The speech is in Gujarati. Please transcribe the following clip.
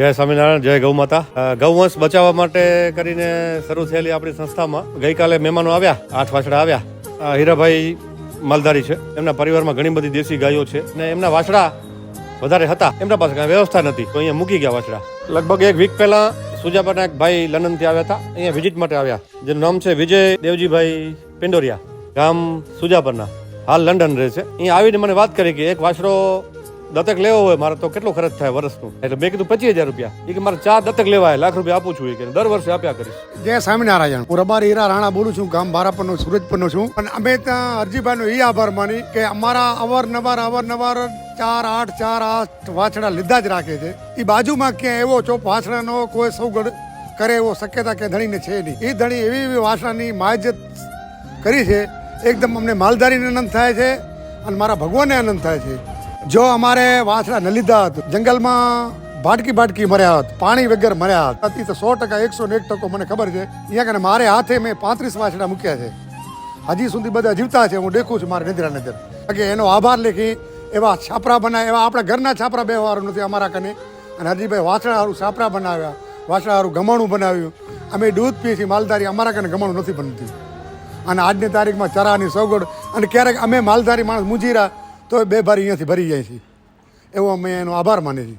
જય સ્વામિનારાયણ, જય ગૌ માતા. ગૌવંશ બચાવવા માટે કરીને શરૂ થયેલી આપણી સંસ્થામાં ગઈકાલે મહેમાનો આવ્યા, 8 વાછડા આવ્યા. હીરાભાઈ માલધારી છે, એમના પરિવારમાં ઘણી બધી દેશી ગાયો છે અને એમના વાછડા વધારે હતા, એમના પાસે કાંઈ વ્યવસ્થા નથી તો અહીંયા મૂકી ગયા વાછડા. લગભગ 1 વીક પહેલા સુજાપાના એક ભાઈ લંડનથી આવ્યા હતા, અહીંયા વિઝિટ માટે આવ્યા, જેનું નામ છે વિજય દેવજીભાઈ પિંડોરિયા, ગામ સુજાપરના, હાલ લંડન રહે છે. અહીંયા આવીને મને વાત કરી કે એક વાછડો દત્તક લેવો હોય મારે તો કેટલો ખર્ચ થાય વર્ષનું, એટલે મેં કીધું 25,000 રૂપિયા. એ કે મારે 4 દત્તક લેવાય, લાખ રૂપિયા આપું છું, એ કે દર વર્ષે આપ્યા કરીશ. જય સ્વામિનારાયણ. હું રબારી હીરા રાણા બોલું છું, ગામ બારાપરનો સુરજપરનો છું. અને અમે ત્યાં અરજીભાઈનો એ આભાર માની કે અમારા અવારનવાર 4, 8 વાછડા લીધા જ રાખે છે. એ બાજુમાં ક્યાંય એવો ચોપ વાછડાનો કોઈ સૌગડ કરે એવો શક્યતા કે ધણીને છે નહીં. એ ધણી એવી વાછડાની માજત કરી છે, એકદમ અમને માલધારીને આનંદ થાય છે અને મારા ભગવાનને આનંદ થાય છે. જો અમારે વાછડા ન લીધા હોત, જંગલમાં ભાટકી મર્યા હોત, પાણી વગર મર્યા હોત, તો 100%, 101% મને ખબર છે. અહીંયા કને મારે હાથે મેં 35 વાછડા મૂક્યા છે, હજી સુધી બધા જીવતા છે, હું દેખું છું મારા નજર કે એનો આભાર લેખી એવા છાપરા બનાવ્યા, એવા આપણા ઘરના છાપરા બેવાનું નથી અમારા કને. અને હરજીભાઈ વાછડા સારું છાપરા બનાવ્યા, વાછડા સારું ગમાણું બનાવ્યું. અમે દૂધ પીએ છીએ માલધારી, અમારા કને ગમાણું નથી બનતી. અને આજની તારીખમાં ચરાની સગવડ, અને ક્યારેક અમે માલધારી માણસ મુજીરા તો 2 ભારી અહીંયાથી ભરી જાય છે, એવો અમે એનો આભાર માનીએ છીએ.